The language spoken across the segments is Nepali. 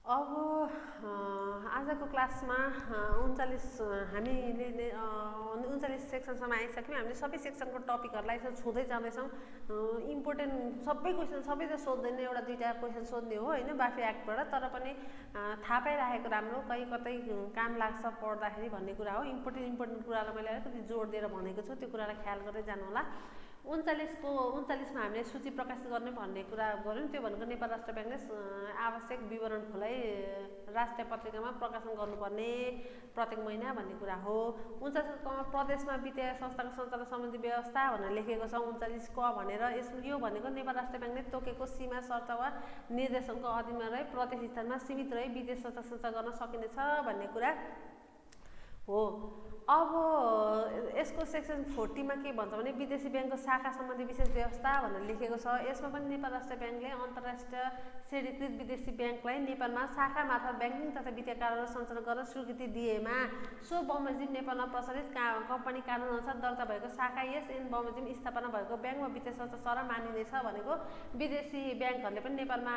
अब आजको क्लासमा 39 हामीले 39 सेक्सनसम्म आइसक्यौँ। हामीले सबै सेक्सनको टपिकहरूलाई यसो छुँदै जाँदैछौँ। इम्पोर्टेन्ट सबै क्वेसन सबै त सोध्दैन, एउटा दुईवटा क्वेसन सोध्ने हो होइन बाफी एक्टबाट, तर पनि थाहा पाइराखेको राम्रो, कतै काम लाग्छ पढ्दाखेरि भन्ने कुरा हो। इम्पोर्टेन्ट कुरालाई मैले अलिकति जोड दिएर भनेको छु, त्यो कुरालाई ख्याल गर्दै जानु होला। 39मा हामीले सूची प्रकाशित गर्ने भन्ने कुरा गऱ्यौँ। त्यो भनेको नेपाल राष्ट्र ब्याङ्कले आवश्यक विवरण खुलाई राष्ट्रिय पत्रिकामा प्रकाशन गर्नुपर्ने प्रत्येक महिना भन्ने कुरा हो। 39 प्रदेशमा वित्तीय संस्थाको सञ्चालन सम्बन्धी व्यवस्था भनेर लेखेको छ 39 क भनेर। यो भनेको नेपाल राष्ट्र ब्याङ्कले तोकेको सीमा शर्त वा निर्देशनको अधीनमा रही प्रदेश स्तरमा सीमित रही वित्तीय संस्था सञ्चालन गर्न सकिनेछ भन्ने कुरा हो। अब यसको सेक्सन 40 मा के भन्छ भने विदेशी ब्याङ्कको शाखा सम्बन्धी विशेष व्यवस्था भनेर लेखेको छ। यसमा पनि नेपाल राष्ट्र ब्याङ्कले अन्तर्राष्ट्रिय श्रेणीकृत विदेशी ब्याङ्कलाई नेपालमा शाखा मार्फत ब्याङ्किङ तथा वित्तीय कारोबार सञ्चालन गर्न स्वीकृति दिएमा सो बमोजिम नेपालमा प्रचलित कम्पनी कानुन अनुसार दर्ता भएको शाखा एन बमोजिम स्थापना भएको ब्याङ्क वा वित्तीय संस्था सरह मानिनेछ भनेको। विदेशी ब्याङ्कहरूले पनि नेपालमा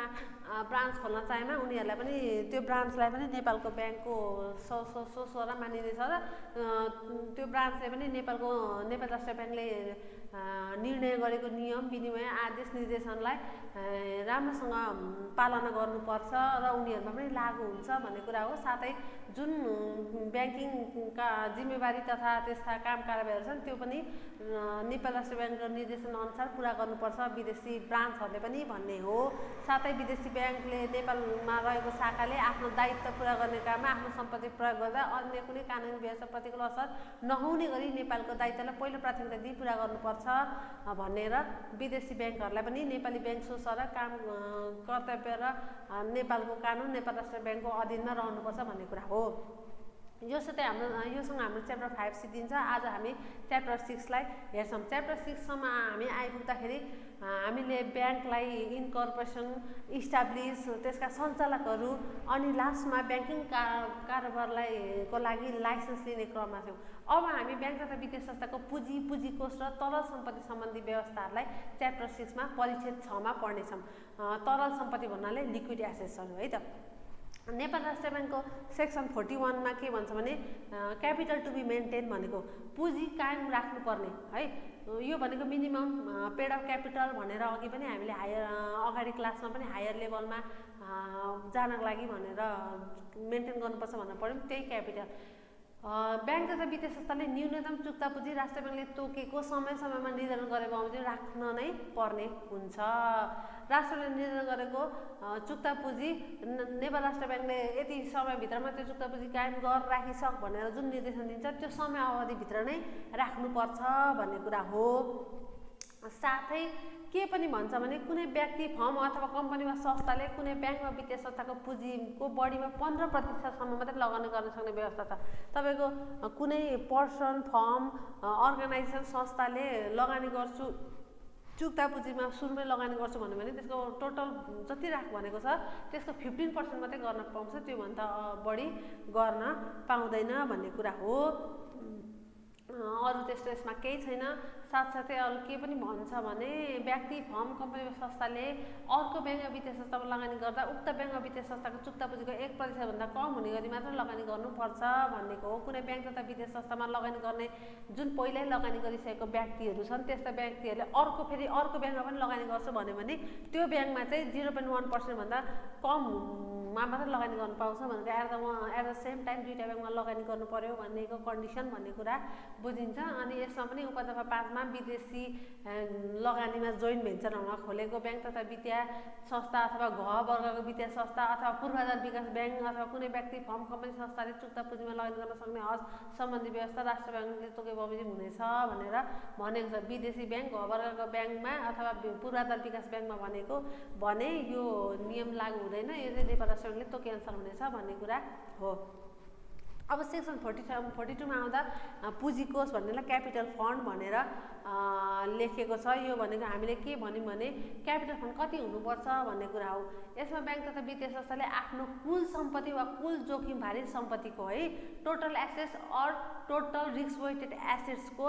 ब्रान्च खोल्न चाहेमा उनीहरूलाई पनि त्यो ब्रान्चलाई पनि नेपालको ब्याङ्कको सरह मानिनेछ र त्यो ब्रान्चले पनि नेपाल राष्ट्र ब्याङ्कले निर्णय गरेको नियम विनिमय आदेश निर्देशनलाई राम्रोसँग पालना गर्नुपर्छ र उनीहरूमा पनि लागू हुन्छ भन्ने कुरा हो। साथै जुन ब्याङ्किङका जिम्मेवारी तथा त्यस्ता काम कारबाहीहरू छन् त्यो पनि नेपाल राष्ट्र ब्याङ्कको निर्देशन अनुसार पुरा गर्नुपर्छ विदेशी ब्रान्चहरूले पनि भन्ने हो। साथै विदेशी ब्याङ्कले नेपालमा रहेको शाखाले आफ्नो दायित्व पुरा गर्ने काममा आफ्नो सम्पत्ति प्रयोग गर्दा अन्य कुनै कानुनी व्यवस्था प्रतिकूल असर नहुने गरी नेपालको दायित्वलाई पहिलो प्राथमिकता दिई पुरा गर्नुपर्छ भनेर विदेशी ब्याङ्कहरूलाई पनि नेपाली ब्याङ्क सोसर काम कर्तव्य र नेपालको कानुन नेपाल राष्ट्र ब्याङ्कको अधीनमा रहनुपर्छ भन्ने कुरा हो। योसँग हाम्रो च्याप्टर 5 सिद्धिन्छ। आज हामी च्याप्टर 6 लाई हेर्छौँ। च्याप्टर 6 सम्म हामी आइपुग्दाखेरि हामीले ब्याङ्कलाई इन्कर्पोरेसन इस्टाब्लिस त्यसका सञ्चालकहरू अनि लास्टमा ब्याङ्किङ कारोबारलाई को लागि लाइसेन्स लिने क्रममा छौँ। अब हामी ब्याङ्क तथा वित्तीय संस्थाको पुँजी कोष र तरल सम्पत्ति सम्बन्धी व्यवस्थाहरूलाई च्याप्टर 6 मा परिच्छेद 6 मा पढ्नेछौँ। तरल सम्पत्ति भन्नाले लिक्विड एसेट्सहरू है त। नेपाल राष्ट्र ब्याङ्कको सेक्सन 41 मा के भन्छ भने क्यापिटल टु बी मेन्टेन भनेको पुँजी कायम राख्नुपर्ने है। यो भनेको मिनिमम पेड अफ क्यापिटल भनेर अघि पनि हामीले अगाडि क्लासमा पनि हायर लेभलमा जानको लागि भनेर मेन्टेन गर्नुपर्छ भनेर पढ्यौँ। त्यही क्यापिटल ब्याङ्क तथा वित्तीय संस्थाले न्यूनतम चुक्ता पुँजी राष्ट्र ब्याङ्कले तोकेको समयमा निर्धारण गरे बमोजिम राख्न नै पर्ने हुन्छ। राष्ट्रले निर्धारण गरेको चुक्ता पुँजी नेपाल राष्ट्र ब्याङ्कले यति समयभित्रमा त्यो चुक्ता पुँजी कायम गरेर राखिसक भनेर जुन निर्देशन दिन्छ त्यो समय अवधिभित्र नै राख्नुपर्छ भन्ने कुरा हो। साथै के पनि भन्छ भने कुनै व्यक्ति फर्म अथवा कम्पनी वा संस्थाले कुनै ब्याङ्क वा वित्तीय संस्थाको पुँजीको बढीमा 15% मात्रै लगानी गर्न सक्ने व्यवस्था छ। तपाईँको कुनै पर्सन फर्म अर्गनाइजेसन संस्थाले लगानी गर्छु चुक्ता पुँजीमा सुरुमै लगानी गर्छु भन्यो भने त्यसको टोटल जति राख भनेको छ त्यसको 15% मात्रै गर्न पाउँछ, त्योभन्दा बढी गर्न पाउँदैन भन्ने कुरा हो। अरू त्यस्तो यसमा केही छैन। साथसाथै अरू के पनि भन्छ भने व्यक्ति फर्म कम्पनी वा संस्थाले अर्को ब्याङ्क वा वित्तीय संस्थामा लगानी गर्दा उक्त ब्याङ्क वा वित्तीय संस्थाको चुक्ता पुँजीको 1% भन्दा कम हुने गरी मात्र लगानी गर्नुपर्छ भन्नेको हो। कुनै ब्याङ्क तथा वित्तीय संस्थामा लगानी गर्ने जुन पहिल्यै लगानी गरिसकेको व्यक्तिहरू छन् त्यस्ता व्यक्तिहरूले अर्को ब्याङ्कमा पनि लगानी गर्छु भन्यो भने त्यो ब्याङ्कमा चाहिँ 0.1% भन्दा कममा मात्र लगानी गर्नु पाउँछ भनेर एट द सेम टाइम दुईवटा ब्याङ्कमा लगानी गर्नु पर्यो भन्नेको कन्डिसन भन्ने कुरा बुझिन्छ। अनि यसमा पनि उपदफा 5 मा विदेशी लगानीमा जोइन्ट भेन्चरमा खोलेको ब्याङ्क तथा वित्तीय संस्था अथवा घ वर्गको वित्तीय संस्था अथवा पूर्वाधार विकास ब्याङ्क अथवा कुनै व्यक्ति फर्म कम्पनी संस्थाले चुक्ता पुँजीमा लगानी गर्न सक्ने हज सम्बन्धी व्यवस्था राष्ट्र ब्याङ्कले तोके बमोजिम हुनेछ भनेर भनेको छ। विदेशी ब्याङ्क घ वर्गको ब्याङ्कमा अथवा पूर्वाधार विकास ब्याङ्कमा भनेको भने यो नियम लागू हुँदैन, यो चाहिँ नेपाल राष्ट्र ब्याङ्कले तोके अनुसार हुनेछ भन्ने कुरा हो। अब सेक्सन 42 मा आउँदा पुँजी कोष भन्नेलाई क्यापिटल फन्ड भनेर लेखेको छ। यो भनेको हामीले के भन्यौँ भने क्यापिटल फन्ड कति हुनुपर्छ भन्ने कुरा हो। यसमा ब्याङ्क तथा वित्तीय संस्थाले आफ्नो कुल सम्पत्ति वा कुल जोखिम भारी सम्पत्तिको है टोटल एसेट्स अर टोटल रिस्क वेटेड एसेट्सको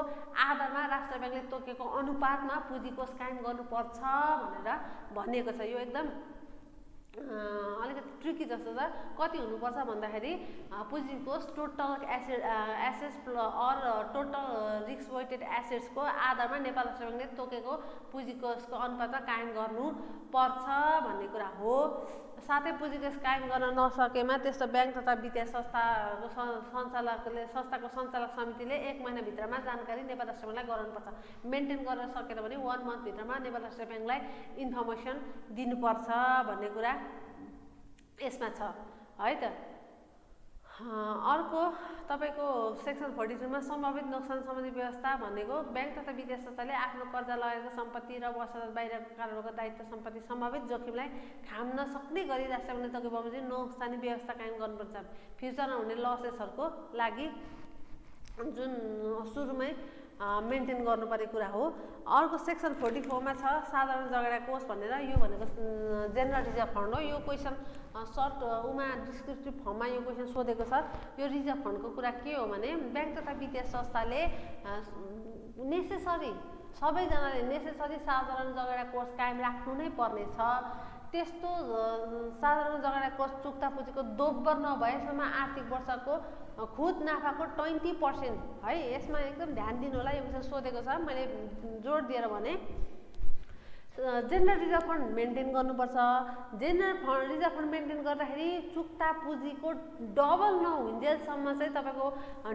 आधारमा राष्ट्र ब्याङ्कले तोकेको अनुपातमा पुँजी कोष कायम गर्नुपर्छ भनेर भनिएको छ। यो एकदम अलिकति ट्रिकी जस्तो छ। कति हुनुपर्छ भन्दाखेरि पुँजी कोष टोटल एसेट्स अर टोटल रिस्क वेटेड एसेट्सको आधारमा नेपाल राष्ट्र ब्याङ्कले तोकेको पुँजी कोषको अनुपातमा कायम गर्नुपर्छ भन्ने कुरा हो। साथै पुँजी कोष कायम गर्न नसकेमा त्यस्तो ब्याङ्क तथा वित्तीय संस्थाको संस्थाको सञ्चालक समितिले 1 महिनाभित्रमा जानकारी नेपाल राष्ट्र ब्याङ्कलाई गराउनुपर्छ। मेन्टेन गर्न सकेन भने 1 मन्थभित्रमा नेपाल राष्ट्र ब्याङ्कलाई इन्फर्मेसन दिनुपर्छ भन्ने कुरा यसमा छ है त। अर्को तपाईको सेक्सन 42 मा सम्भावित नोक्सान सम्बन्धी व्यवस्था भनेको ब्याङ्क तथा वित्तीय संस्थाले आफ्नो कर्जा लगाएको सम्पत्ति र वर्षात बाहिरको कारोबारको दायित्व सम्पत्ति सम्भावित जोखिमलाई खाम्न सक्ने गरी राष्ट्र ब्याङ्कले तोकेको बमोजिम नोक्सानी व्यवस्था कायम गर्नुपर्छ। फ्युचरमा हुने लसेसहरूको लागि जुन सुरुमै मेन्टेन गर्नुपर्ने कुरा हो। अर्को सेक्सन 44 मा छ साधारण जगेडा कोष भनेर। यो भनेको जेनरल रिजर्भ फन्ड हो। यो क्वेसन सर्ट उमा डिस्क्रिप्टिभ फर्ममा यो क्वेसन सोधेको छ। यो रिजर्भ फन्डको कुरा के हो भने ब्याङ्क तथा वित्तीय संस्थाले नेसेसरी सबैजनाले नेसेसरी साधारण जगेडा कोष कायम राख्नु नै पर्ने छ। त्यस्तो साधारण जगेडा कोष चुक्ता पुँजीको दोब्बर नभएसम्म आर्थिक वर्षको खुद नाफाको 20% है। यसमा एकदम ध्यान दिनु होला। यो विषय सोधेको छ। मैले जोड दिएर भने जेनरल रिजर्भ फन्ड मेन्टेन गर्नुपर्छ। जेनरल रिजर्भ फन्ड मेन्टेन गर्दाखेरि चुक्ता पुँजीको डबल नहुन्जेलसम्म चाहिँ तपाईँको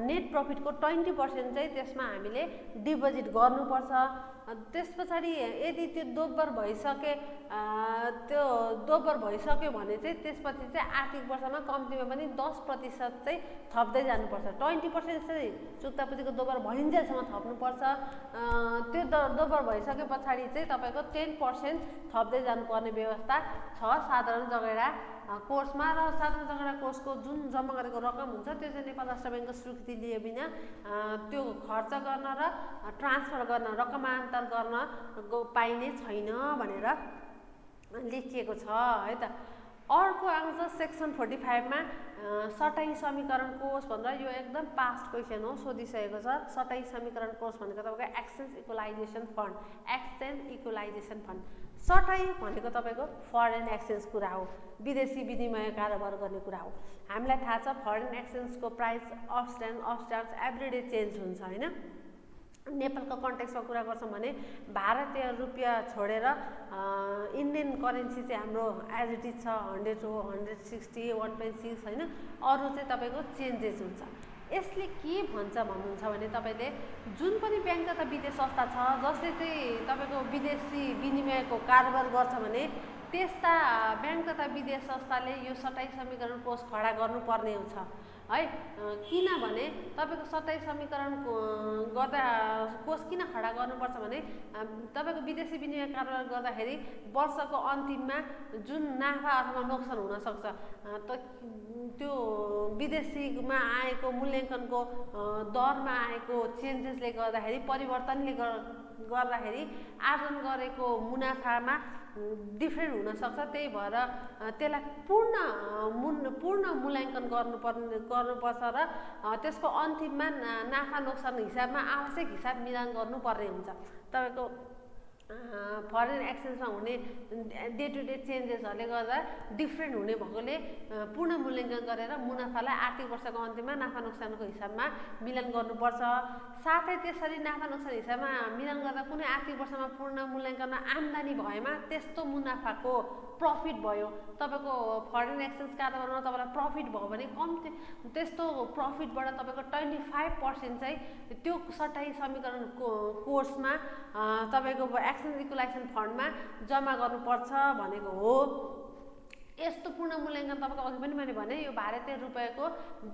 नेट प्रफिटको 20% चाहिँ त्यसमा हामीले डिपोजिट गर्नुपर्छ। त्यस पछाडि यदि त्यो दोब्बर भइसक्यो भने चाहिँ त्यसपछि चाहिँ आर्थिक वर्षमा कम्तीमा पनि 10% चाहिँ थप्दै जानुपर्छ। 20% चाहिँ चुक्ता पुँजीको दोब्बर भइन्जेलसम्म थप्नुपर्छ। त्यो दोब्बर भइसके पछाडि चाहिँ तपाईँको 10% थप्दै जानुपर्ने व्यवस्था छ साधारण जगेडा कोषमा। र साधारण जगेडा कोषको जुन जम्मा गरेको रकम हुन्छ त्यो चाहिँ नेपाल राष्ट्र ब्याङ्कको स्वीकृति लिए बिना त्यो खर्च गर्न र ट्रान्सफर गर्न रकमान्तर गर्न पाइने छैन भनेर लेखिएको छ है त। अर्को आउँछ सेक्सन 45 मा सटाई समीकरण कोष भनेर। यो एकदम पास्ट क्वेसन हो, सोधिसकेको छ। सटाई समीकरण कोष भनेको तपाईँको एक्सचेन्ज इक्वलाइजेसन फन्ड। एक्सचेन्ज इक्वलाइजेसन फन्ड सटाई भनेको तपाईँको फरेन एक्सचेन्ज कुरा हो, विदेशी विनिमय कारोबार गर्ने कुरा हो। हामीलाई थाहा छ फरेन एक्सचेन्जको price ups downs everyday change हुन्छ होइन। नेपालको कन्टेक्समा कुरा गर्छौँ भने भारतीय रुपियाँ छोडेर इन्डियन करेन्सी चाहिँ हाम्रो एज इट इज छ 100 हो, 160, 1.6 होइन। अरू चाहिँ तपाईँको चेन्जेस हुन्छ। यसले के भन्छ भन्नुहुन्छ भने तपाईँले जुन पनि ब्याङ्क तथा वित्तीय संस्था छ जसले चाहिँ तपाईँको विदेशी विनिमयको कारोबार गर्छ भने त्यस्ता ब्याङ्क तथा वित्तीय संस्थाले यो सटाई समीकरण कोष खडा गर्नुपर्ने हुन्छ है। किनभने तपाईँको सटाई समीकरण गर्दा कोष किन खडा गर्नुपर्छ भने तपाईँको विदेशी विनिमय कारोबार गर्दाखेरि वर्षको अन्तिममा जुन नाफा अथवा नोक्सान हुनसक्छ त्यो विदेशीमा आएको मूल्याङ्कनको दरमा आएको चेन्जेसले गर्दाखेरि परिवर्तनले गर्दाखेरि आर्जन गरेको मुनाफामा डिफ्रेन्ट हुनसक्छ। त्यही भएर त्यसलाई पूर्ण मूल्याङ्कन गर्नुपर्छ र त्यसको अन्तिममा नाफा नोक्सान हिसाबमा आवश्यक हिसाब मिलान गर्नुपर्ने हुन्छ। तपाईँको फरेन एक्सचेन्जमा हुने डे टु डे चेन्जेसहरूले गर्दा डिफ्रेन्ट हुने भएकोले पूर्ण मूल्याङ्कन गरेर मुनाफालाई आर्थिक वर्षको अन्तिममा नाफा नोक्सानको हिसाबमा मिलान गर्नुपर्छ। साथै त्यसरी नाफा नोक्सान हिसाबमा मिलान गर्दा कुनै आर्थिक वर्षमा पूर्ण मूल्याङ्कनमा आम्दानी भएमा त्यस्तो मुनाफाको प्रफिट भयो, तपाईँको फरेन एक्सचेन्ज कारोबारमा तपाईँलाई प्रफिट भयो भने कम्ती त्यस्तो प्रफिटबाट तपाईँको 25% चाहिँ त्यो सटाई समीकरण कोर्समा तपाईँको एक्सचेन्ज इक्वलाइजेसन फन्डमा जम्मा गर्नुपर्छ भनेको हो। यस्तो पूर्ण मूल्याङ्कन तपाईँको अघि पनि मैले भने यो भारतीय रुपियाँको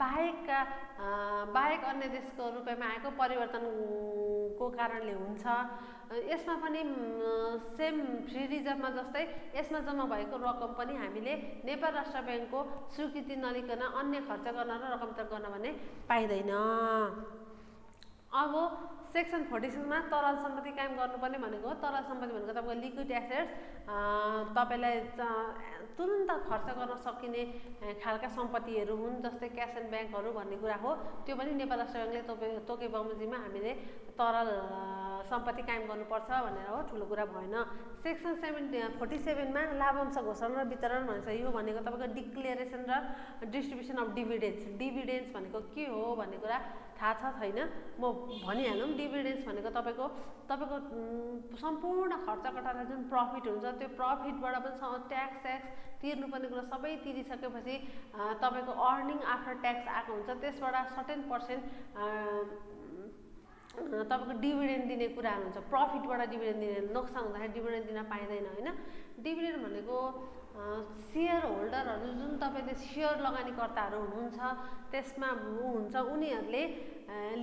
बाहेक अन्य देशको रुपियाँमा आएको परिवर्तनको कारणले हुन्छ। यसमा पनि सेम फ्री रिजर्भमा जस्तै यसमा जम्मा भएको रकम पनि हामीले नेपाल राष्ट्र ब्याङ्कको स्वीकृति नलिकन अन्य खर्च गर्न र रकमतर गर्न भने पाइँदैन। अब सेक्सन 46 मा तरल सम्पत्ति कायम गर्नुपर्ने भनेको तरल सम्पत्ति भनेको तपाईँको लिक्विड एसेट्स तपाईँलाई तुरुन्त खर्च गर्न सकिने खालका सम्पत्तिहरू हुन् जस्तै क्यास एन्ड ब्याङ्कहरू भन्ने कुरा हो। त्यो पनि नेपाल राष्ट्र ब्याङ्कले तोके बमोजिममा हामीले तरल सम्पत्ति कायम गर्नुपर्छ भनेर हो, ठुलो कुरा भएन। सेक्सन 47 मा लाभांश घोषणा र वितरण भन्छ। यो भनेको तपाईँको डिक्लेरेसन र डिस्ट्रिब्युसन अफ डिभिडेन्ड्स। डिभिडेन्ड्स भनेको के हो भन्ने कुरा थाहा छ छैन म भनिहालौँ। डिभिडेन्ड्स भनेको तपाईँको सम्पूर्ण खर्च कटाएर जुन प्रफिट हुन्छ त्यो प्रफिटबाट पनि ट्याक्स तिर्नुपर्ने कुरा सबै तिरिसकेपछि तपाईँको अर्निङ आफ्टर ट्याक्स आएको हुन्छ, त्यसबाट सर्टेन पर्सेन्ट तपाईँको डिभिडेन्ड दिने कुराहरू हुन्छ। प्रफिटबाट डिभिडेन्ड दिने, नोक्सान हुँदाखेरि डिभिडेन्ड दिन पाइँदैन होइन। डिभिडेन्ड भनेको सेयर होल्डरहरू जुन तपाईँले सेयर लगानीकर्ताहरू हुनुहुन्छ त्यसमा हुन्छ, उनीहरूले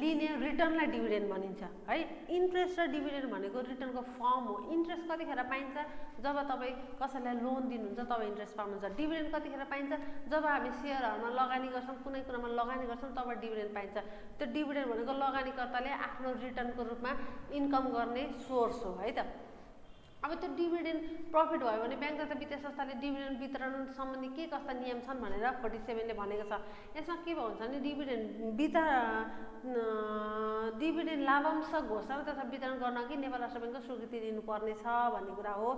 लिने रिटर्नलाई डिभिडेन्ड भनिन्छ है। इन्ट्रेस्ट र डिभिडेन्ड भनेको रिटर्नको फर्म हो। इन्ट्रेस्ट कतिखेर पाइन्छ? जब तपाईँ कसैलाई लोन दिनुहुन्छ तब इन्ट्रेस्ट पाउनुहुन्छ। डिभिडेन्ड कतिखेर पाइन्छ? जब हामी सेयरहरूमा लगानी गर्छौँ, कुनै कुरामा लगानी गर्छौँ तब डिभिडेन्ड पाइन्छ। त्यो डिभिडेन्ड भनेको लगानीकर्ताले आफ्नो रिटर्नको रूपमा इन्कम गर्ने सोर्स हो है त। अब त्यो डिभिडेन्ड प्रफिट भयो भने ब्याङ्क तथा वित्तीय संस्थाले डिभिडेन्ड वितरण सम्बन्धी के कस्ता नियम छन् भनेर 47 ले भनेको छ। यसमा के भन्छ भने डिभिडेन्ड लाभांश घोषणा तथा वितरण गर्न अघि नेपाल राष्ट्र ब्याङ्कको स्वीकृति दिनुपर्नेछ भन्ने कुरा हो।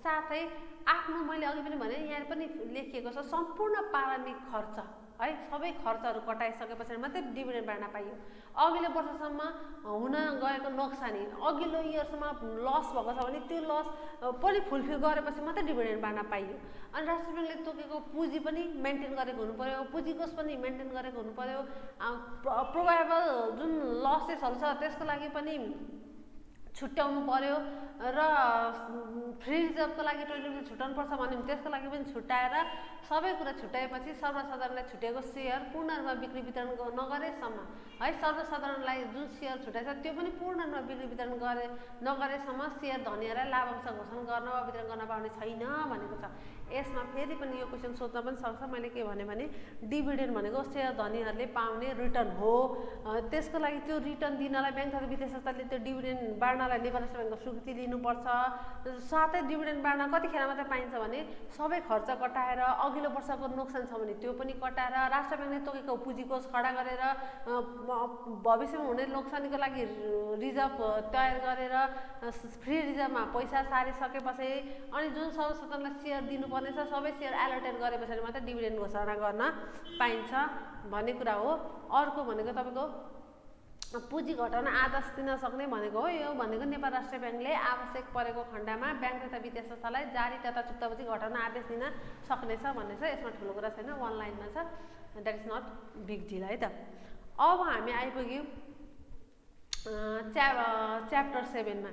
साथै आफ्नो मैले अघि पनि भने यहाँ पनि लेखिएको छ सम्पूर्ण प्रारम्भिक खर्च है, सबै खर्चहरू कटाइसकेपछि मात्रै डिभिडेन्ड बाँड्न पाइयो। अघिल्लो वर्षसम्म हुन गएको नोक्सानी, अघिल्लो इयरसम्म लस भएको छ भने त्यो लस पनि फुलफिल गरेपछि मात्रै डिभिडेन्ड बाँड्न पाइयो। अनि राष्ट्र ब्याङ्कले तोकेको पुँजी पनि मेन्टेन गरेको हुनु पर्यो, पुँजी कोष पनि मेन्टेन गरेको हुनु पर्यो। प्रोबाबल जुन लसेसहरू छ त्यसको लागि पनि छुट्याउनु पर्यो र फ्री रिजर्भको लागि 20% छुट्याउनु पर्छ भने त्यसको लागि पनि छुट्याएर सबै कुरा छुट्याएपछि सर्वसाधारणलाई छुट्याएको सेयर पूर्ण रूपमा बिक्री वितरण नगरेसम्म है, सर्वसाधारणलाई जुन सेयर छुट्याएछ त्यो पनि पूर्ण रूपमा बिक्री वितरण नगरेसम्म सेयर धनीहरूलाई लाभांश घोषणा गर्न वा वितरण गर्न पाउने छैन भनेको छ। यसमा फेरि पनि यो क्वेसन सोध्न पनि सक्छ। मैले के भने डिभिडेन्ड भनेको सेयर धनीहरूले पाउने रिटर्न हो। त्यसको लागि त्यो रिटर्न दिनलाई ब्याङ्क तथा वित्तीय संस्थाले त्यो डिभिडेन्ड बाँड्नलाई नेपाल राष्ट्र ब्याङ्कको स्वीकृति लिनुपर्छ। साथै डिभिडेन्ड बाँड्न कतिखेर मात्रै पाइन्छ भने सबै खर्च कटाएर, अघिल्लो वर्षको नोक्सान छ भने त्यो पनि कटाएर, राष्ट्र ब्याङ्कले तोकेको पुँजी कोष खडा गरेर, भविष्यमा हुने नोक्सानीको लागि रिजर्भ तयार गरेर फ्री रिजर्भमा पैसा सारिसकेपछि अनि जुन सर्वसाधारणलाई सेयर दिनुपर्ने छ सबै सेयर एलोटेट गरेपछि मात्रै डिभिडेन्ड घोषणा गर्न पाइन्छ भन्ने कुरा हो। अर्को भनेको तपाईँको पुँजी घटाउन आदेश दिन सक्ने भनेको हो। यो भनेको नेपाल राष्ट्र ब्याङ्कले आवश्यक परेको खण्डमा ब्याङ्क तथा वित्तीय संस्थालाई जारी तथा चुक्ता पुँजी घटाउन आदेश दिन सक्नेछ भन्ने छ। यसमा ठुलो कुरा छैन, 1 लाइनमा छ, that is not big deal है त। अब हामी आइपुग्यौँ च्याप्टर 7 मा।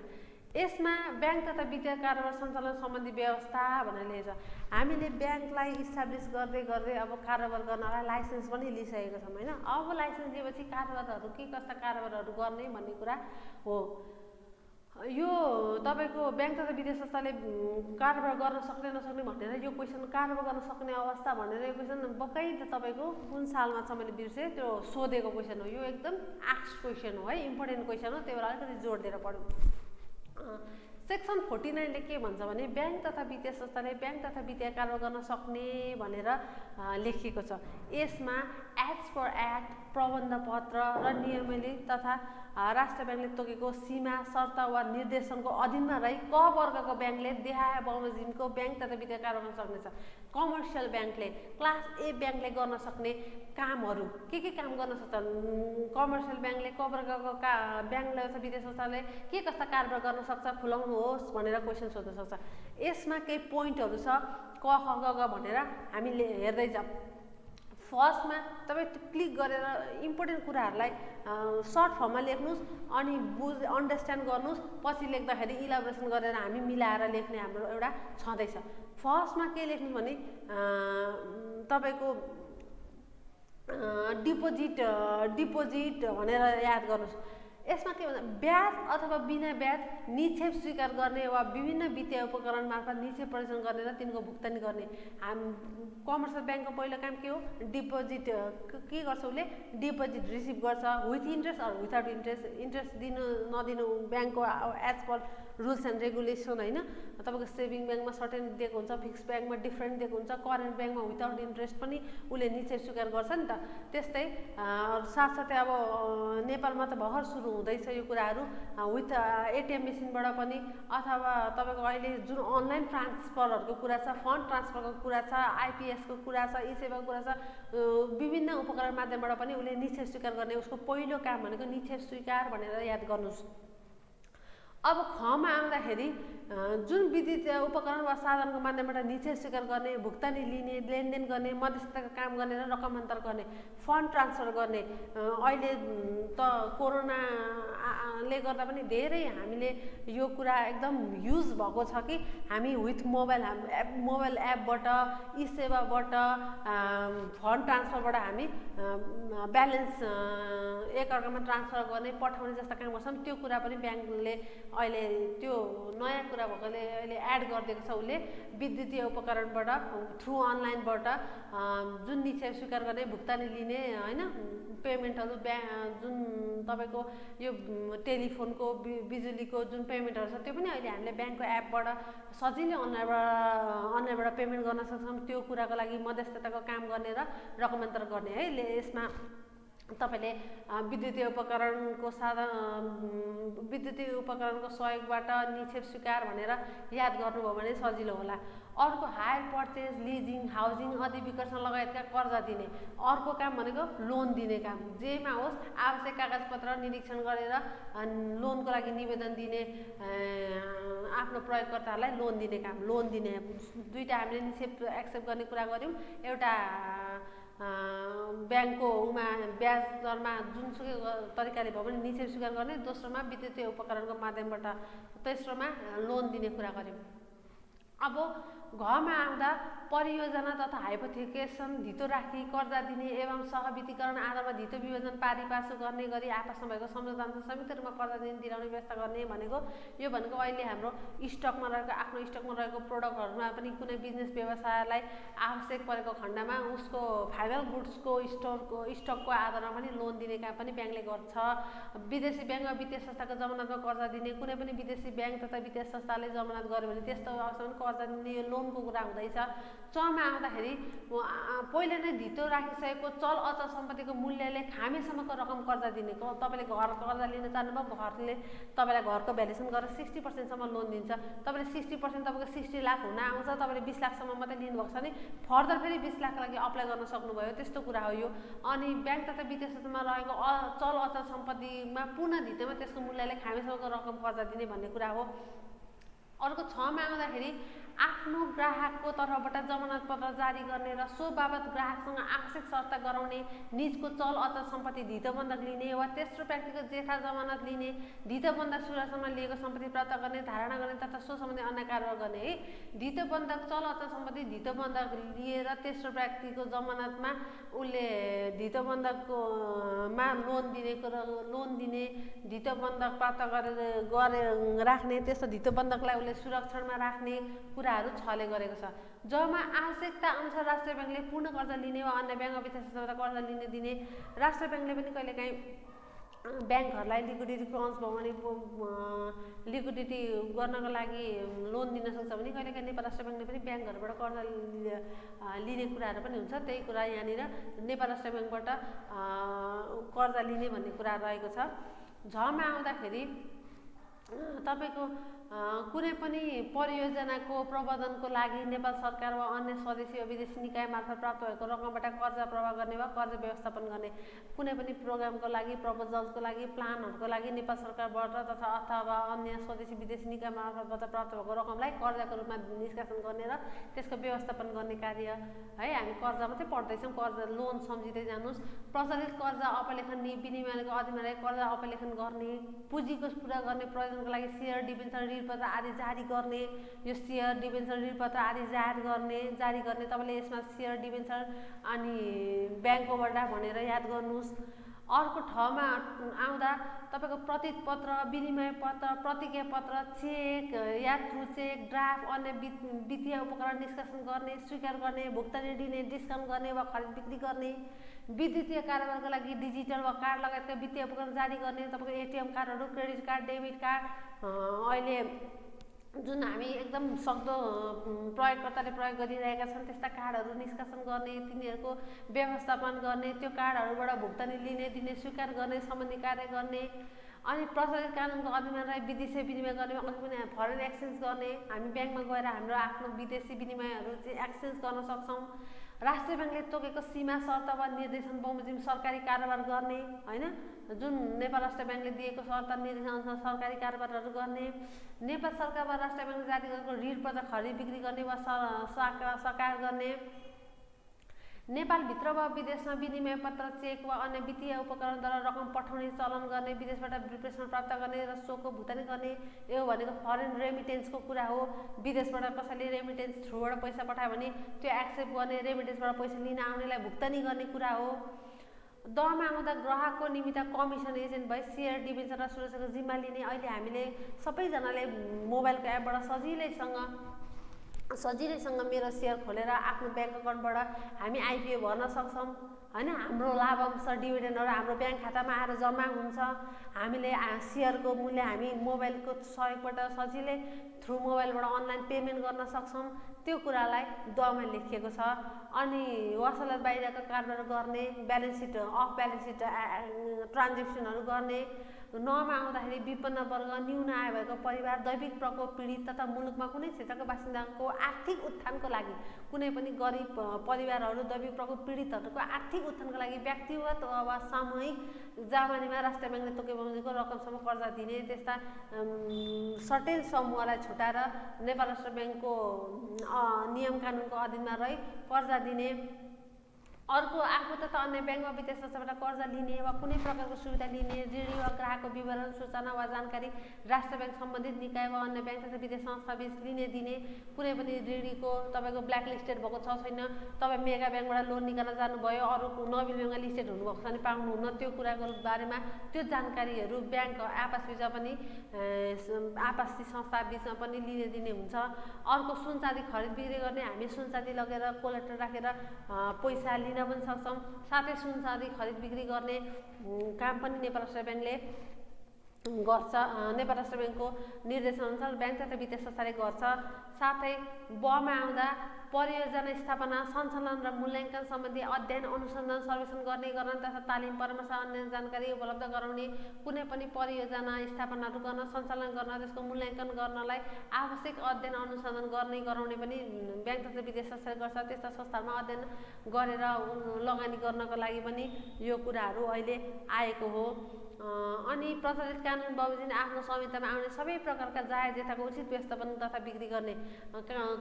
यसमा ब्याङ्क तथा वित्तीय कारोबार सञ्चालन सम्बन्धी व्यवस्था भनेर लेखेको छ। हामीले ब्याङ्कलाई इस्टाब्लिस गर्दै गर्दै अब कारोबार गर्नलाई लाइसेन्स पनि लिइसकेको छौँ होइन। अब लाइसेन्स लिएपछि कारोबारहरू के कस्ता कारोबारहरू गर्ने भन्ने कुरा हो। यो तपाईँको ब्याङ्क तथा वित्तीय संस्थाले कारोबार गर्न सक्ने नसक्ने भनेर यो क्वेसन, कारोबार गर्न सक्ने अवस्था भनेर यो क्वेसन बकाइदा तपाईँको कुन सालमा छ मैले बिर्सेँ, त्यो सोधेको क्वेसन हो। यो एकदम आस्क क्वेसन हो है, इम्पोर्टेन्ट क्वेसन हो, त्यही भएर अलिकति जोड दिएर पढौँ। सेक्सन 49 ले के भन्छ भने ब्याङ्क तथा वित्तीय संस्थाले ब्याङ्क तथा वित्तीय कारोबार गर्न सक्ने भनेर लेखिएको छ। यसमा एज पर एक्ट, प्रबन्ध पत्र र नियमावली तथा राष्ट्र ब्याङ्कले तोकेको सीमा, शर्त वा निर्देशनको अधीनमा रही क वर्गको ब्याङ्कले देहाय बमोजिमको ब्याङ्क तथा वित्तीय कारोबार गर्न सक्नेछ। कमर्सियल ब्याङ्कले, क्लास ए ब्याङ्कले गर्न सक्ने कामहरू के काम गर्न सक्छ? कमर्सियल ब्याङ्कले क वर्गको ब्याङ्कले अथवा वित्तीय संस्थाले के कस्ता कारोबार गर्न सक्छ खुलाउनुहोस् भनेर क्वेसन सोध्न सक्छ। यसमा केही पोइन्टहरू छ क ख ग घ भनेर हामीले हेर्दै जाउँ। फर्स्टमा तपाईँ क्लिक गरेर इम्पोर्टेन्ट कुराहरूलाई सर्ट फर्ममा लेख्नुहोस् अनि अन्डरस्ट्यान्ड गर्नुहोस्, पछि लेख्दाखेरि इलाबोरेसन गरेर हामी मिलाएर लेख्ने हाम्रो एउटा छँदैछ। फर्स्टमा के लेख्नु भने तपाईँको डिपोजिट भनेर याद गर्नुहोस्। यसमा के भन्छ? ब्याज अथवा बिना ब्याज निक्षेप स्वीकार गर्ने वा विभिन्न वित्तीय उपकरण मार्फत निक्षेप प्रदर्शन गर्ने र तिनको भुक्तानी गर्ने। कमर्सियल ब्याङ्कको पहिलो काम के हो? डिपोजिट के गर्छ उसले? डिपोजिट रिसिभ गर्छ with interest or without interest. Interest दिनु नदिनु ब्याङ्कको as per rules and regulation होइन। तपाईँको सेभिङ ब्याङ्कमा सर्टेन दिएको हुन्छ, फिक्स ब्याङ्कमा डिफ्रेन्ट दिएको हुन्छ, करेन्ट ब्याङ्कमा विदाउट इन्ट्रेस्ट पनि उसले निक्षेप स्वीकार गर्छ नि त। त्यस्तै साथसाथै अब नेपालमा त भर्खर सुरु हुँदैछ यो कुराहरू विथ एटिएम मेसिनबाट पनि, अथवा तपाईँको अहिले जुन अनलाइन ट्रान्सफरहरूको कुरा छ, फन्ड ट्रान्सफरको कुरा छ, आइपिएसको कुरा छ, ई सेवाको कुरा छ, विभिन्न उपकरण माध्यमबाट पनि उसले निक्षेप स्वीकार गर्ने उसको पहिलो काम भनेको निक्षेप स्वीकार भनेर याद गर्नुहोस्। अब खमा आउँदाखेरि जुन विद्युतीय उपकरण वा साधनको माध्यमबाट निक्षेप स्वीकार गर्ने, भुक्तानी लिने, लेनदेन गर्ने, मध्यस्थताको काम गर्ने र रकम अन्तर गर्ने, फन्ड ट्रान्सफर गर्ने, अहिले त कोरोनाले गर्दा पनि धेरै हामीले यो कुरा एकदम युज भएको छ कि हामी विथ मोबाइल एपबाट, ई सेवाबाट, फन्ड ट्रान्सफरबाट हामी ब्यालेन्स एकअर्कामा ट्रान्सफर गर्ने, पठाउने जस्ता काम गर्छौँ। त्यो कुरा पनि ब्याङ्कले अहिले त्यो नयाँ कुरा भएकोले अहिले एड गरिदिएको छ। उसले विद्युतीय उपकरणबाट थ्रु अनलाइनबाट जुन निक्षेप स्वीकार गर्ने, भुक्तानी लिने होइन, पेमेन्टहरू जुन तपाईँको यो टेलिफोनको बिजुलीको जुन पेमेन्टहरू छ त्यो पनि अहिले हामीले ब्याङ्कको एपबाट सजिलै अनलाइनबाट पेमेन्ट गर्न सक्छौँ। त्यो कुराको लागि मध्यस्थताको काम गर्ने र रकम अन्तर गर्ने है। यसमा तपाईँले विद्युतीय उपकरणको सहयोगबाट निक्षेप स्वीकार भनेर याद गर्नुभयो भने सजिलो होला। अर्को हायर पर्चेज, लिजिङ, हाउसिङ, अधिविकर्षण लगायतका कर्जा दिने। अर्को काम भनेको लोन दिने काम, जेमा होस् आवश्यक कागजपत्र निरीक्षण गरेर लोनको लागि निवेदन दिने, आफ्नो प्रयोगकर्ताहरूलाई लोन दिने काम, लोन दिने। दुईवटा हामीले निक्षेप एक्सेप्ट गर्ने कुरा गऱ्यौँ। एउटा ब्याङ्कको ब्याज दरमा जुनसुकै तरिकाले भयो भने निक्षेप स्वीकार गर्ने, दोस्रोमा विद्युतीय उपकरणको माध्यमबाट, तेस्रोमा लोन दिने कुरा गऱ्यौँ। अब घमा आउँदा परियोजना तथा हाइपोथेकेसन धितो राखी कर्जा दिने एवं सहविधिकरण आधारमा धितो विभाजन पारिपासु गर्ने गरी आपसमा भएको सम्झौता अनुसार संयुक्त रूपमा कर्जा दिलाउने व्यवस्था गर्ने भनेको यो भनेको अहिले हाम्रो स्टकमा रहेको, आफ्नो स्टकमा रहेको प्रोडक्टहरूमा पनि कुनै बिजनेस व्यवसायलाई आवश्यक परेको खण्डमा उसको फाइनल गुड्सको स्टकको आधारमा पनि लोन दिने काम पनि ब्याङ्कले गर्छ। विदेशी ब्याङ्क वा वित्तीय संस्थाको जमानतमा कर्जा दिने, कुनै पनि विदेशी ब्याङ्क तथा वित्तीय संस्थाले जमानत गर्यो भने त्यस्तो अवस्थामा कर्जा दिने, यो लोनको कुरा हुँदैछ। चमा आउँदाखेरि पहिले नै धितो राखिसकेको चल अचल सम्पत्तिको मूल्यले खामेसम्मको रकम कर्जा दिने। तपाईँले घर कर्जा लिन चाहनुभयो, घरले तपाईँलाई घरको भ्यालुएसन गरेर 60% लोन दिन्छ। तपाईँले 60% तपाईँको 60 लाख हुन आउँछ, तपाईँले 20 लाखसम्म मात्रै लिनुभएको छ भने फर्दर फेरि 20 लाखको लागि अप्लाई गर्न सक्नुभयो, त्यस्तो कुरा हो यो। अनि ब्याङ्क तथा वित्तीय संस्थामा रहेको चल अचल सम्पत्तिमा पुनः धितोमा त्यसको मूल्यले खामेसम्मको रकम कर्जा दिने भन्ने कुरा हो। अर्को 6 मा आउँदाखेरि आफ्नो ग्राहकको तर्फबाट जमानत पत्र जारी गर्ने र सो बाबत ग्राहकसँग आवश्यक शर्त गराउने, निजको चल अचल सम्पत्ति धितो बन्धक लिने वा तेस्रो व्यक्तिको जेठा जमानत लिने, धितो बन्धक सुरक्षामा लिएको सम्पत्ति प्राप्त गर्ने, धारणा गर्ने तथा सो सम्बन्धी अन्य कारबाही गर्ने है। धितो बन्धक चल अचल सम्पत्ति धितो बन्धक लिएर तेस्रो व्यक्तिको जमानतमा उसले धितो बन्धकमा लोन दिने, धितो बन्धक प्राप्त गरेर राख्ने, त्यस्तो धितो बन्धकलाई उसले सुरक्षणमा राख्ने कुराहरू छले गरेको छ। जबमा आवश्यकता अनुसार राष्ट्रिय ब्याङ्कले पूर्ण कर्जा लिने वा अन्य ब्याङ्क वित्तीय संस्थाबाट कर्जा लिने दिने। राष्ट्रिय ब्याङ्कले पनि कहिलेकाहीँ ब्याङ्कहरूलाई लिक्विडिटी क्रन्च भयो भने लिक्विडिटी गर्नको लागि लोन दिन सक्छ भने कहिलेकाहीँ नेपाल राष्ट्र ब्याङ्कले पनि ब्याङ्कहरूबाट कर्जा लिने कुराहरू पनि हुन्छ। त्यही कुरा यहाँनिर नेपाल राष्ट्र ब्याङ्कबाट कर्जा लिने भन्ने कुरा रहेको छ। झमा आउँदाखेरि तपाईँको कुनै पनि परियोजनाको प्रबन्धनको लागि नेपाल सरकार वा अन्य स्वदेशी वा विदेशी निकाय मार्फत प्राप्त भएको रकमबाट कर्जा प्रवाह गर्ने वा कर्जा व्यवस्थापन गर्ने। कुनै पनि प्रोग्रामको लागि, प्रपोजल्सको लागि, प्लानहरूको लागि नेपाल सरकारबाट तथा अथवा अन्य स्वदेशी विदेशी निकाय मार्फतबाट प्राप्त भएको रकमलाई कर्जाको रूपमा निष्कासन गर्ने र त्यसको व्यवस्थापन गर्ने कार्य है। हामी कर्जा मात्रै पढ्दैछौँ, कर्जा लोन सम्झिँदै जानुहोस्। प्रचलित कर्जा अपलेखन विनिमयको अधीनमा रहेको कर्जा अपलेखन गर्ने, पुँजीको पुरा गर्ने प्रयोजनको लागि सेयर, डिबेन्चर, ऋणपत्र आदि जारी गर्ने। यो सेयर, डिबेन्चर, ऋणपत्र आदि जारी गर्ने। तपाईँले यसमा सेयर, डिबेन्चर अनि ब्याङ्कबाट भनेर याद गर्नुहोस्। अर्को ठाउँमा आउँदा तपाईँको प्रतिपत्र, विनिमय पत्र, प्रतिज्ञा पत्र, चेक, यात्रु चेक, ड्राफ्ट, अन्य वित्तीय उपकरण निष्कासन गर्ने, स्वीकार गर्ने, भुक्तानी दिने, डिस्काउन्ट गर्ने वा खरिद बिक्री गर्ने, विद्युतीय कारोबारको लागि डिजिटल वा कार्ड लगायतका वित्तीय उपकरण जारी गर्ने, तपाईँको एटिएम कार्डहरू, क्रेडिट कार्ड, डेबिट कार्ड, अहिले जुन हामी एकदम सक्दो प्रयोगकर्ताले प्रयोग गरिरहेका छन् त्यस्ता कार्डहरू निष्कासन गर्ने, तिनीहरूको व्यवस्थापन गर्ने, त्यो कार्डहरूबाट भुक्तानी लिने, दिने, स्वीकार गर्ने, सम्बन्धी कार्य गर्ने, अनि प्रचलित कानुनको अधीनमा रही विदेशी विनिमय गर्ने, अघि पनि फरेन एक्सचेन्ज गर्ने, हामी ब्याङ्कमा गएर हाम्रो आफ्नो विदेशी विनिमयहरू चाहिँ एक्सचेन्ज गर्न सक्छौँ। राष्ट्रिय ब्याङ्कले तोकेको सीमा शर्त वा निर्देशन बमोजिम सरकारी कारोबार गर्ने, होइन, जुन नेपाल राष्ट्र ब्याङ्कले दिएको शर्त निर्देशन अनुसार सरकारी कारोबारहरू गर्ने, नेपाल सरकार वा राष्ट्र ब्याङ्कले जारी गरेको ऋण पत्र खरिद बिक्री गर्ने वा सकार गर्ने, नेपालभित्र वा विदेशमा विनिमय पत्र, चेक वा अन्य वित्तीय उपकरणद्वारा रकम पठाउने, चलन गर्ने, विदेशबाट रिप्लेसमेन्ट प्राप्त गर्ने र सोको भुक्तानी गर्ने। यो भनेको फरेन रेमिटेन्सको कुरा हो। विदेशबाट कसैले रेमिटेन्स थ्रुबाट पैसा पठायो भने त्यो एक्सेप्ट गर्ने, रेमिटेन्सबाट पैसा लिन आउनेलाई भुक्तानी गर्ने कुरा हो। दमा आउँदा ग्राहकको निमित्त कमिसन एजेन्ट भई सेयर डिबेन्चर र सुरक्षाको जिम्मा लिने। अहिले हामीले सबैजनाले मोबाइलको एपबाट सजिलैसँग मेरो सेयर खोलेर आफ्नो ब्याङ्क अकाउन्टबाट हामी आइपिओ भर्न सक्छौँ, होइन। हाम्रो लाभांश डिभिडेन्डहरू हाम्रो ब्याङ्क खातामा आएर जम्मा हुन्छ। हामीले सेयरको मूल्य हामी मोबाइलको सहयोगबाट सजिलै थ्रु मोबाइलबाट अनलाइन पेमेन्ट गर्न सक्छौँ। त्यो कुरालाई दमा लेखिएको छ। अनि वसालत बाहिरका कारोबार गर्ने, balance sheet, off balance sheet ट्रान्जेक्सनहरू गर्ने। नमा आउँदाखेरि विपन्न वर्ग, न्यून आय भएको परिवार, दैविक प्रकोप पीडित तथा मुलुकमा कुनै क्षेत्रको बासिन्दाको आर्थिक उत्थानको लागि, कुनै पनि गरिब परिवारहरू, दैविक प्रकोप पीडितहरूको आर्थिक उत्थानको लागि व्यक्तिगत वा सामूहिक जमानीमा राष्ट्रिय ब्याङ्कले तोकेको रकमसम्म कर्जा दिने, त्यस्ता सर्टेन समूहलाई छुटाएर नेपाल राष्ट्र ब्याङ्कको नियम कानुनको अधीनमा रही कर्जा दिने। अर्को, आफू तथा अन्य ब्याङ्क वा वित्तीय संस्थाबाट कर्जा लिने वा कुनै प्रकारको सुविधा लिने, ऋणी वा ग्राहकको विवरण, सूचना वा जानकारी राष्ट्र ब्याङ्क सम्बन्धित निकाय वा अन्य ब्याङ्क तथा वित्तीय संस्थाबीच लिने दिने। कुनै पनि ऋणीको तपाईँको ब्ल्याक लिस्टेड भएको छ छैन, तपाईँ मेगा ब्याङ्कबाट लोन निकाल्न जानुभयो, अरू नबिल ब्याङ्कमा लिस्टेड हुनुभएको छ भने पाउनुहुन्न, त्यो कुराको बारेमा त्यो जानकारीहरू ब्याङ्क आपसबीच पनि आपसी संस्था बिचमा पनि लिने दिने हुन्छ। अर्को, सुनचाँदी खरिद बिक्री गर्ने। हामी सुनचाँदी लगेर कोलेक्टर राखेर पैसा लिन पनि सक्छौँ। साथै सुनचाँदी खरिद बिक्री गर्ने काम पनि नेपाल राष्ट्र ब्याङ्कले गर्छ। नेपाल राष्ट्र ब्याङ्कको निर्देशनअनुसार ब्याङ्क तथा वित्तीय संस्थाले गर्छ। साथै बमा आउँदा परियोजना स्थापना, सञ्चालन र मूल्याङ्कन सम्बन्धी अध्ययन, अनुसन्धान, सर्वेक्षण गर्ने, गराउने तथा तालिम, परामर्श, अन्य जानकारी उपलब्ध गराउने। कुनै पनि परियोजना स्थापनाहरू गर्न, सञ्चालन गर्न, त्यसको मूल्याङ्कन गर्नलाई आवश्यक अध्ययन, अनुसन्धान गर्ने, गराउने पनि ब्याङ्क तथा वित्तीय संस्थाले गर्छ। त्यस्ता संस्थामा अध्ययन गरेर लगानी गर्नको लागि पनि यो कुराहरू अहिले आएको हो। अनि प्रचलित कानुन बमोजिम आफ्नो स्वामित्वमा आउने सबै प्रकारका जायज यथाको उचित व्यवस्थापन तथा बिक्री गर्ने।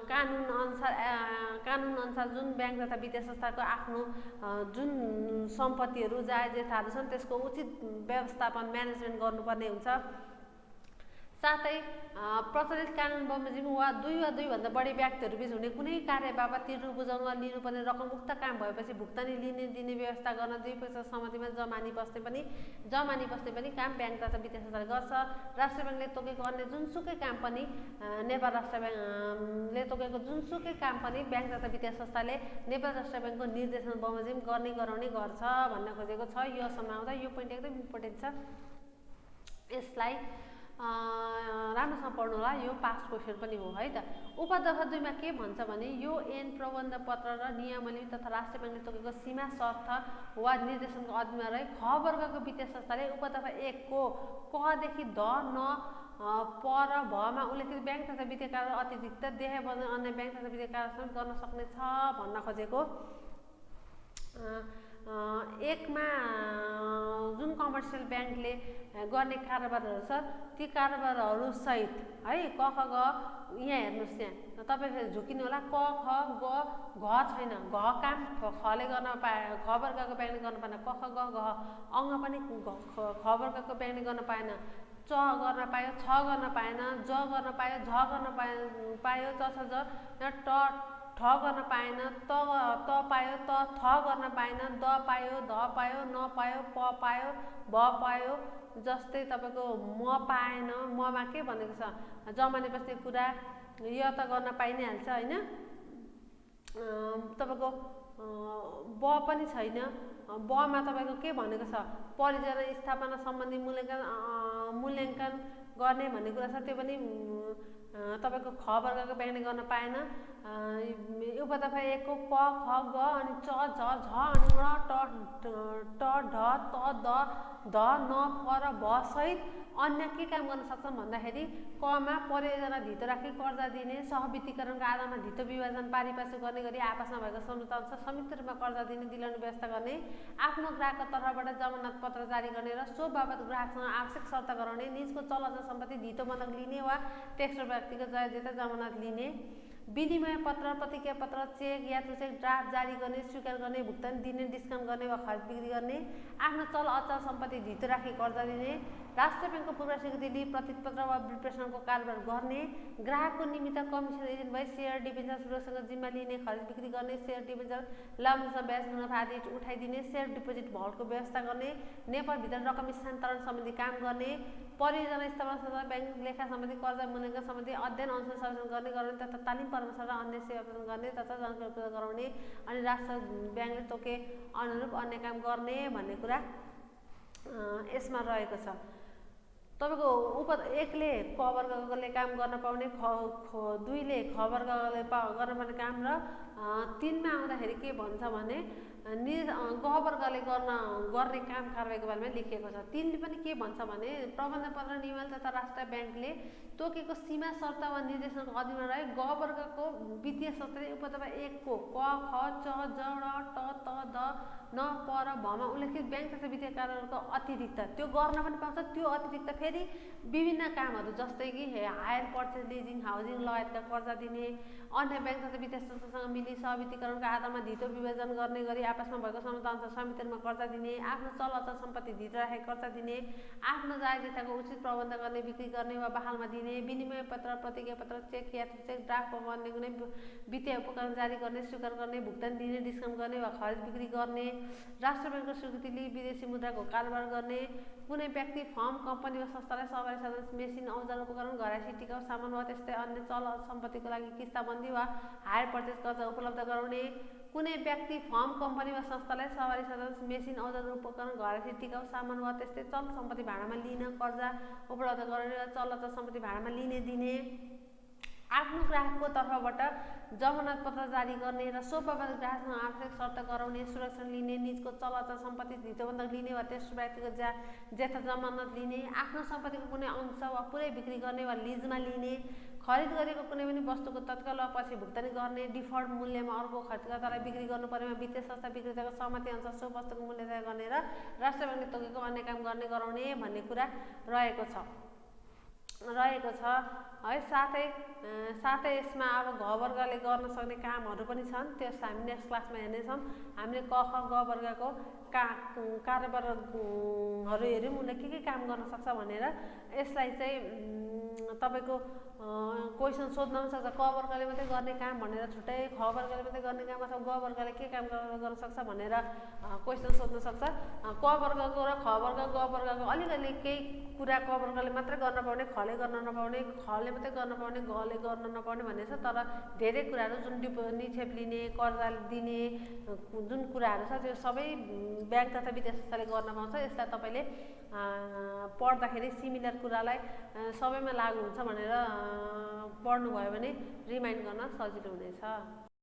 कानुन अनुसार जुन ब्याङ्क तथा वित्तीय संस्थाको आफ्नो जुन सम्पत्तिहरू जायज यथाहरू छन् त्यसको उचित व्यवस्थापन, म्यानेजमेन्ट गर्नुपर्ने हुन्छ। साथै प्रचलित कानुन बमोजिम वा दुईभन्दा बढी व्यक्तिहरू बीच हुने कुनै कार्य बाबत तिर्नु, बुझाउन वा लिनुपर्ने रकम उक्त काम भएपछि भुक्तानी लिने दिने व्यवस्था गर्न दुई पक्षको सहमतिमा जमानी बस्ने पनि काम ब्याङ्क तथा वित्तीय संस्थाले गर्छ। राष्ट्र ब्याङ्कले तोकेको अन्य जुनसुकै काम पनि नेपाल राष्ट्र ब्याङ्कले तोकेको जुनसुकै काम पनि ब्याङ्क तथा वित्तीय संस्थाले नेपाल राष्ट्र ब्याङ्कको निर्देशन बमोजिम गर्ने गराउने गर्छ भन्न खोजेको छ। यो सम्म आउँदा यो पोइन्ट एकदम इम्पोर्टेन्ट छ, यसलाई राम्रोसँग पढ्नु होला। यो पास्ट क्वेसन पनि हो है त। उपदफा 2 मा के भन्छ भने यो ऐन प्रबन्ध पत्र र नियमावली तथा राष्ट्र ब्याङ्कले तोकेको सीमा शर्त वा निर्देशनको अधीनमा रही ख वर्गको वित्तीय संस्थाले उपदफा 1 को क देखि ध, न, प र भ मा उल्लेखित ब्याङ्क तथा वित्तीय कारोबार अतिरिक्त देय बजार अन्य ब्याङ्क तथा वित्तीय कारोबार गर्न सक्ने छ भन्न खोजेको। 1 मा जुन कमर्सियल ब्याङ्कले गर्ने कारोबारहरू छ ती कारोबारहरू सहित है क ख ग, यहाँ हेर्नुहोस्, यहाँ तपाईँ फेरि झुकिनु होला। क ख ग, घ छैन, घ काम खले गर्न पाए, ख वर्गको ब्याङ्कले गर्न पाएन। क ख ग, घ अङ्ग पनि ख वर्गको ब्याङ्कले गर्न पाएन। च गर्न पायो, छ गर्न पाएन, ज गर्न पायो, झ गर्न पायो, च छ ज, ट ठ गर्न पाएन, त पायो, थ गर्न पाएन, द पायो, ध पायो, न पायो, प पायो, ब पायो। जस्तै तपाईँको म पाएन, ममा के भनेको छ जमाने बस्ने कुरा, य त गर्न पाइ नै हाल्छ होइन। तपाईँको ब पनि छैन, बमा तपाईँको के भनेको छ परियोजना स्थापना सम्बन्धी मूल्याङ्कन गर्ने भन्ने कुरा छ, त्यो पनि तपाईँको ख वर्गको व्याख्या गर्न पाएन। उपतर्फ 1 को प, ख, ग अनि च, झ, झ अनि ण, ट, ढ, त, द, ध, न, प र भ सहित अन्य के काम गर्न सक्छन् भन्दाखेरि कमा परियोजना धितो राखी कर्जा दिने, सहवित्तीकरणको आधारमा धितो विभाजन पारिपार्श्विक गर्ने गरी आपसमा भएको सम्झौता अनुसार संयुक्त रूपमा कर्जा दिने दिलाउने व्यवस्था गर्ने, आफ्नो ग्राहकको तर्फबाट जमानत पत्र जारी गर्ने र सो बाबत ग्राहकसँग आवश्यक शर्त गराउने, निजको चल अचल सम्पत्ति धितो बन्धक लिने वा तेस्रो व्यक्तिको जयदेता जमानत लिने, विनिमय पत्र, प्रतिज्ञा पत्र, चेक या चेक ड्राफ्ट जारी गर्ने, स्वीकार गर्ने, भुक्तानी दिने, डिस्काउन्ट गर्ने वा खरिद बिक्री गर्ने, आफ्नो चल अचल सम्पत्ति धितो राखी कर्जा दिने, राष्ट्र ब्याङ्कको पूर्व स्वीकृति लिई प्रतिपत्र वा विप्रेषणको कारोबार गर्ने, ग्राहकको निमित्त कमिसन एजेन्ट भई सेयर डिबेन्चर सुरक्षाको जिम्मा लिने, खरिद बिक्री गर्ने, सेयर डिबेन्चर लाभसँग ब्याज मुनाफा आदि उठाइदिने, सेयर डिपोजिट भल्टको व्यवस्था गर्ने, नेपालभित्र रकम स्थानान्तरण सम्बन्धी काम गर्ने, परियोजना स्थापना ब्याङ्क लेखा सम्बन्धी कर्जा मूल्याङ्कन सम्बन्धी अध्ययन अनुसन्धान सर्वेक्षण गर्ने गराउने तथा तालिम परामर्श र अन्य सेवा प्रदान गर्ने तथा जानकारी प्रदान गराउने अनि राष्ट्र ब्याङ्कले तोके अनुरूप अन्य काम गर्ने भन्ने कुरा यसमा रहेको छ। तपाईँको 1 ले क वर्गले काम गर्न पाउने, 2 ले ख वर्गले गर्न पर्ने काम र 3 मा आउँदाखेरि के भन्छ भने ग वर्गले गर्ने काम कारबाहीको बारेमा लेखिएको छ। 3 ले पनि के भन्छ भने प्रबन्धन पत्र नियमावली तथा राष्ट्र ब्याङ्कले तोकेको सीमा शर्त वा निर्देशनको अधीनमा रहे ग वर्गको वित्तीय संस्थाले उपतर्फ 1 को क, ख, च, ज, ण, ट, त, द, न, प र भमा उल्लेखित ब्याङ्क तथा वित्तीय कार्यहरूको अतिरिक्त त्यो गर्न पनि पाउँछ। त्यो अतिरिक्त फेरि विभिन्न कामहरू जस्तै कि हायर पर्चेज, लिजिङ, हाउसिङ लगायतका कर्जा दिने, अन्य ब्याङ्क तथा वित्तीय संस्थासँग मिली सहवित्तीकरणको आधारमा धितो विभाजन गर्ने गरी आपसमा भएको सम्झौता अनुसार संयन्त्रमा कर्जा दिने, आफ्नो चल अचल सम्पत्ति धितो राखेर कर्जा दिने, आफ्नो जायजताको उचित प्रबन्ध गर्ने, बिक्री गर्ने वा बहालमा दिने, विनिमय पत्र, प्रतिज्ञा पत्र, चेक या चेक ड्राफ्ट भन्ने कुनै वित्तीय उपकरण जारी गर्ने, स्वीकार गर्ने, भुक्तानी दिने, डिस्काउन्ट गर्ने वा खरिद बिक्री गर्ने, राष्ट्र ब्याङ्कको स्वीकृति लिई विदेशी मुद्राको कारोबार गर्ने, कुनै व्यक्ति, फर्म, कम्पनी वा संस्थालाई सहकारी साधन, मेसिन, औजार, उपकरण, घरायसी, टिकाउ सामान वा त्यस्तै अन्य चल सम्पत्तिको लागि किस्ताबन्दी वा हायर पर्चेज कर्जा उपलब्ध गराउने, कुनै व्यक्ति, फर्म, कम्पनी वा संस्थालाई सहकारी साधन, मेसिन, औजार, उपकरण, घरायसी, टिकाउ सामान वा त्यस्तै चल सम्पत्ति भाडामा लिन कर्जा उपलब्ध गराउने वा चल अचल सम्पत्ति भाडामा लिने दिने, आफ्नो ग्राहकको तर्फबाट जमानत पत्र जारी गर्ने र सो बाबत ग्राहकसँग आवश्यक शर्त गराउने, सुरक्षा लिने, निजको चल अचल सम्पत्ति धितो बन्धक लिने वा तेस्रो व्यक्तिको जेठा जमानत लिने, आफ्नो सम्पत्तिको कुनै अंश वा पुरै बिक्री गर्ने वा लिजमा लिने, खरिद गरेको कुनै पनि वस्तुको तत्काल वा पछि भुक्तानी गर्ने, डिफल्ट मूल्यमा अर्को खरिदकर्तालाई बिक्री गर्नु परेमा वित्तीय संस्था विक्रेताको सहमति अनुसार सो वस्तुको मूल्य तय गर्ने र राष्ट्र ब्याङ्कले तोकेको अन्य काम गर्ने गराउने भन्ने कुरा रहेको छ है। साथै यसमा अब घ वर्गले गर्न सक्ने कामहरू पनि छन्, त्यस हामी नेक्स्ट क्लासमा हेर्नेछौँ। हामीले क, ख, ग वर्गको कारोबारहरू हेऱ्यौँ, उनले के काम गर्न सक्छ भनेर। यसलाई चाहिँ तपाईँको क्वेसन सोध्न पनि सक्छ, क वर्गले मात्रै गर्ने काम भनेर छुट्टै, ख वर्गले मात्रै गर्ने काम अथवा ग वर्गले के काम गर्न सक्छ भनेर क्वेसन सोध्न सक्छ। क वर्गको र ख वर्ग, ग वर्गको अलिकति केही कुरा क वर्गले मात्रै गर्न पाउने, खले गर्न नपाउने, खले मात्रै गर्न पाउने, गले गर्न नपाउने भन्ने छ। तर धेरै कुराहरू जुन निक्षेप लिने, कर्जा दिने जुन कुराहरू छ त्यो सबै ब्याङ्क तथा वित्तीय संस्थाले गर्न पाउँछ। यसलाई तपाईँले पढ्दाखेरि सिमिलर कुरालाई सबैमा लागु हुन्छ भनेर पढ्नुभयो भने रिमाइन्ड गर्न सजिलो हुनेछ।